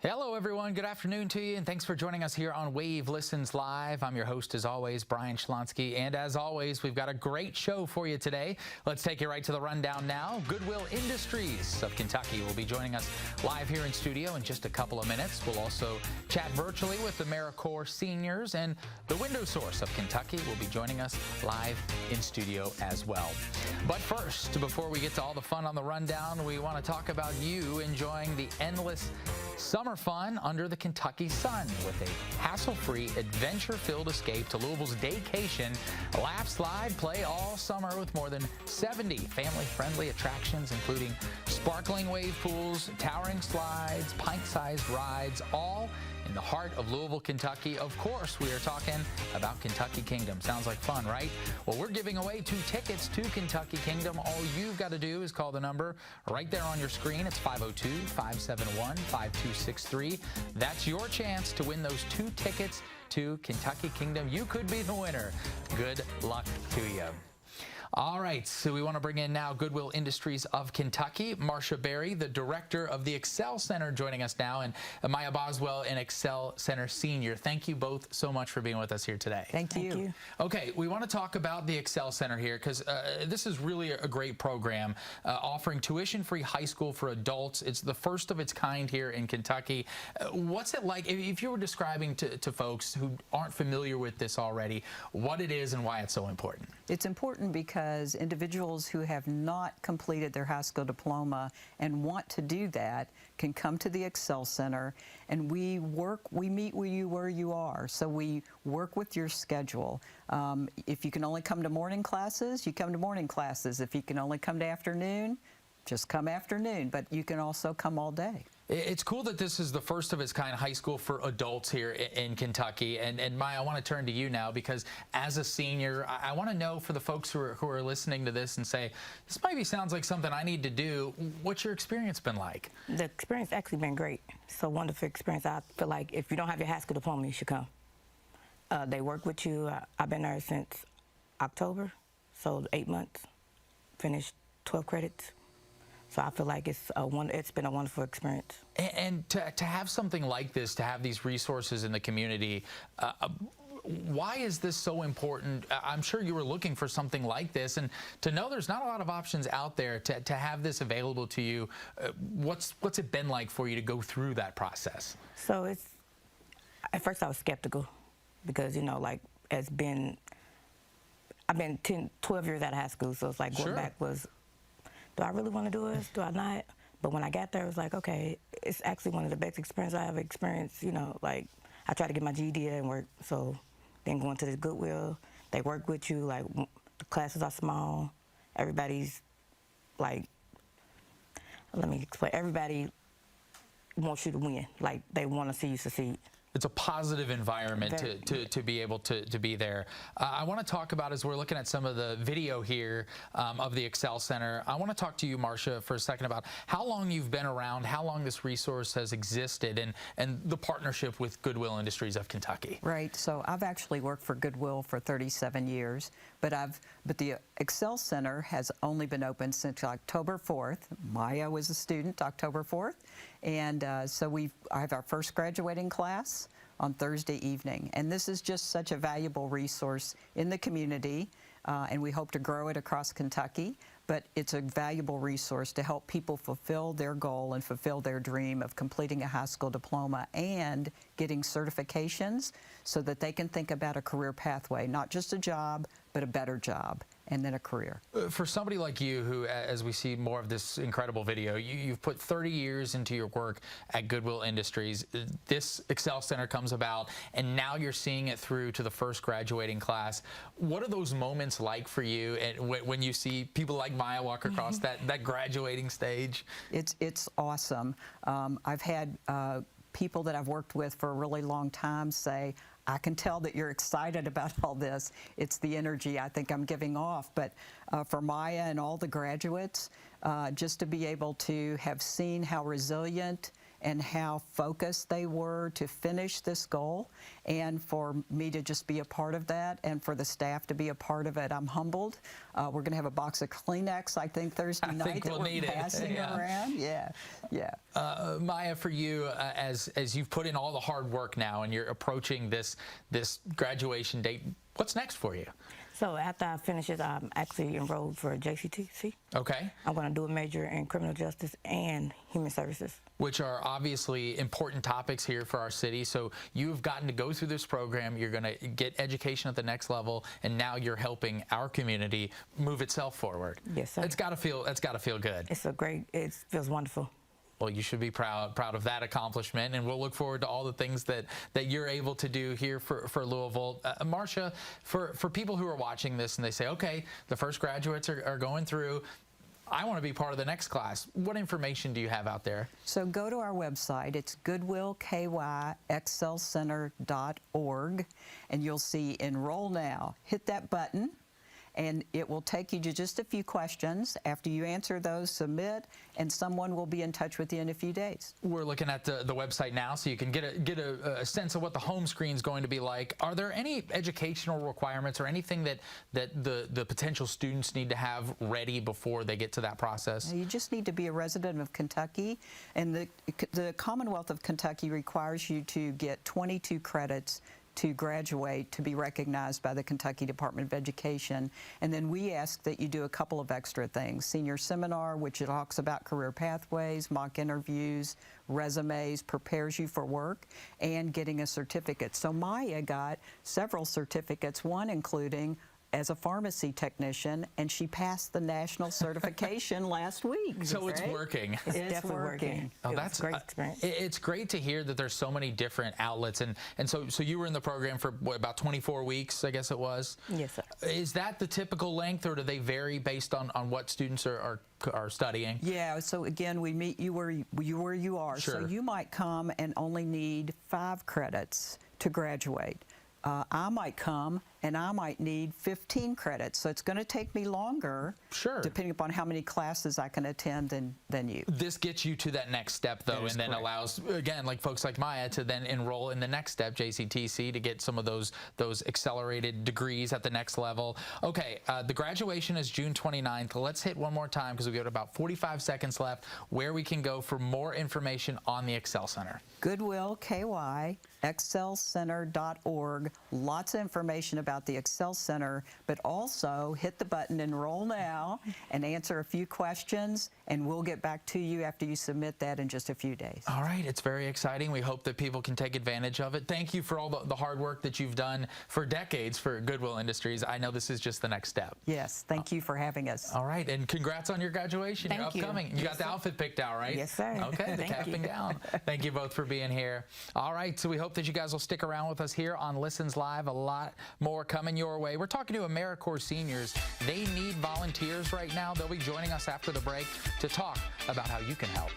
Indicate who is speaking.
Speaker 1: Hello, everyone. Good afternoon to you, and thanks for joining us here on Wave Listens Live. I'm your host, as always, Brian Shlonsky, and as always, we've got a great show for you today. Let's take you right to the rundown now. Goodwill Industries of Kentucky will be joining us live here in studio in just a couple of minutes. We'll also chat virtually with the AmeriCorps seniors, and the Window Source of Kentucky will be joining us live in studio as well. But first, before we get to all the fun on the rundown, we want to talk about you enjoying the endless summer fun under the Kentucky sun with a hassle-free, adventure-filled escape to Louisville's Daycation. Laugh, slide, play all summer with more than 70 family-friendly attractions, including sparkling wave pools, towering slides, pint-sized rides, all in the heart of Louisville, Kentucky. Of course, we are talking about Kentucky Kingdom. Sounds like fun, right? Well, we're giving away 2 tickets to Kentucky Kingdom. All you've got to do is call the number right there on your screen. It's 502-571-5263. That's your chance to win those 2 tickets to Kentucky Kingdom. You could be the winner. Good luck to you. All right, so we want to bring in now Goodwill Industries of Kentucky. Marcia Berry, the director of the Excel Center, joining us now, and Maya Boswell, an Excel Center senior. Thank you both so much for being with us here today.
Speaker 2: Thank you.
Speaker 1: Okay, we want to talk about the Excel Center here because this is really a great program offering tuition-free high school for adults. It's the first of its kind here in Kentucky. What's it like, if you were describing to folks who aren't familiar with this already, what it is and why it's so important?
Speaker 2: It's important because individuals who have not completed their high school diploma and want to do that can come to the Excel Center, and we meet with you where you are. So we work with your schedule. If you can only come to morning classes, you come to morning classes. If you can only come to afternoon, just come afternoon, but you can also come all day.
Speaker 1: It's cool that this is the first of its kind high school for adults here in Kentucky. And Maya, I want to turn to you now because as a senior, I want to know for the folks who are listening to this and say, this maybe sounds like something I need to do. What's your experience been like?
Speaker 3: The experience actually been great. It's a wonderful experience. I feel like if you don't have your high school diploma, you should come. They work with you. I've been there since October, so 8 months, finished 12 credits. So I feel like it's been a wonderful experience.
Speaker 1: And to have something like this, to have these resources in the community, why is this so important? I'm sure you were looking for something like this, and to know there's not a lot of options out there to have this available to you. What's it been like for you to go through that process?
Speaker 3: So at first I was skeptical because, you know, like I've been 12 years out of high school, so it's like going back was, do I really want to do this? Do I not? But when I got there, it was like, okay, it's actually one of the best experiences I ever experienced. You know, like I tried to get my GED and work. So then going to the Goodwill, they work with you. Like the classes are small. Everybody's like, let me explain. Everybody wants you to win. Like they want to see you succeed.
Speaker 1: It's a positive environment to be able to be there. I want to talk about, as we're looking at some of the video here of the Excel Center, I want to talk to you, Marcia, for a second about how long you've been around, how long this resource has existed, and the partnership with Goodwill Industries of Kentucky.
Speaker 2: Right. So I've actually worked for Goodwill for 37 years, but the Excel Center has only been open since October 4th. Maya was a student October 4th, and so I have our first graduating class on Thursday evening. And this is just such a valuable resource in the community, and we hope to grow it across Kentucky. But it's a valuable resource to help people fulfill their goal and fulfill their dream of completing a high school diploma and getting certifications so that they can think about a career pathway, not just a job, but a better job, and then a career.
Speaker 1: For somebody like you who, as we see more of this incredible video, you've put 30 years into your work at Goodwill Industries. This Excel Center comes about, and now you're seeing it through to the first graduating class. What are those moments like for you and when you see people like Maya walk across that graduating stage?
Speaker 2: It's awesome. I've had people that I've worked with for a really long time say, I can tell that you're excited about all this. It's the energy I think I'm giving off. But for Maya and all the graduates, just to be able to have seen how resilient and how focused they were to finish this goal, and for me to just be a part of that, and for the staff to be a part of it. I'm humbled. We're going to have a box of Kleenex, I think, Thursday night that we're passing around. Yeah.
Speaker 1: Maya, for you, as you've put in all the hard work now and you're approaching this graduation date, what's next for you?
Speaker 3: So after I finish it, I'm actually enrolled for JCTC.
Speaker 1: Okay.
Speaker 3: I'm going to do a major in criminal justice and human services,
Speaker 1: which are obviously important topics here for our city. So you've gotten to go through this program. You're going to get education at the next level, and now you're helping our community move itself forward.
Speaker 3: Yes, sir.
Speaker 1: That's got to feel good.
Speaker 3: It feels wonderful.
Speaker 1: Well, you should be proud of that accomplishment, and we'll look forward to all the things that you're able to do here for Louisville. Marcia, for people who are watching this and they say, okay, the first graduates are going through, I want to be part of the next class. What information do you have out there?
Speaker 2: So go to our website. It's goodwillkyexcelcenter.org, and you'll see Enroll Now. Hit that button, and it will take you to just a few questions. After you answer those, submit, and someone will be in touch with you in a few days.
Speaker 1: We're looking at the website now, so you can get a sense of what the home screen is going to be like. Are there any educational requirements or anything that the potential students need to have ready before they get to that process?
Speaker 2: You just need to be a resident of Kentucky, and the Commonwealth of Kentucky requires you to get 22 credits to graduate to be recognized by the Kentucky Department of Education. And then we ask that you do a couple of extra things. Senior seminar, which talks about career pathways, mock interviews, resumes, prepares you for work, and getting a certificate. So Maya got several certificates, one including as a pharmacy technician, and she passed the national certification last week.
Speaker 1: So it's working.
Speaker 3: It's definitely working.
Speaker 1: Oh,
Speaker 3: that's a great experience.
Speaker 1: It's great to hear that there's so many different outlets, and so you were in the program for what, about 24 weeks, I guess it was?
Speaker 3: Yes, sir.
Speaker 1: Is that the typical length, or do they vary based on what students are studying?
Speaker 2: Yeah, so again, we meet you where you are.
Speaker 1: Sure.
Speaker 2: So you might come and only need 5 credits to graduate. I might come and I might need 15 credits, so it's going to take me longer,
Speaker 1: sure,
Speaker 2: depending upon how many classes I can attend than you.
Speaker 1: This gets you to that next step, though, and then allows, again, like folks like Maya, to then enroll in the next step, JCTC, to get some of those accelerated degrees at the next level. Okay, the graduation is June 29th. Let's hit one more time, because we've got about 45 seconds left, where we can go for more information on the Excel Center.
Speaker 2: Goodwill, KY, excelcenter.org. Lots of information about the Excel Center, but also hit the button Enroll Now and answer a few questions, and we'll get back to you after you submit that in just a few days.
Speaker 1: All right, it's very exciting. We hope that people can take advantage of it. Thank you for all the hard work that you've done for decades for Goodwill Industries. I know this is just the next step.
Speaker 2: Yes, thank you for having us.
Speaker 1: All right, and congrats on your graduation. You're upcoming. You got the outfit picked out, right?
Speaker 3: Yes, sir.
Speaker 1: Okay, the cap and gown. Thank you both for being here. All right, so we hope that you guys will stick around with us here on Listens Live. A lot more coming your way. We're talking to AmeriCorps seniors. They need volunteers right now. They'll be joining us after the break to talk about how you can help.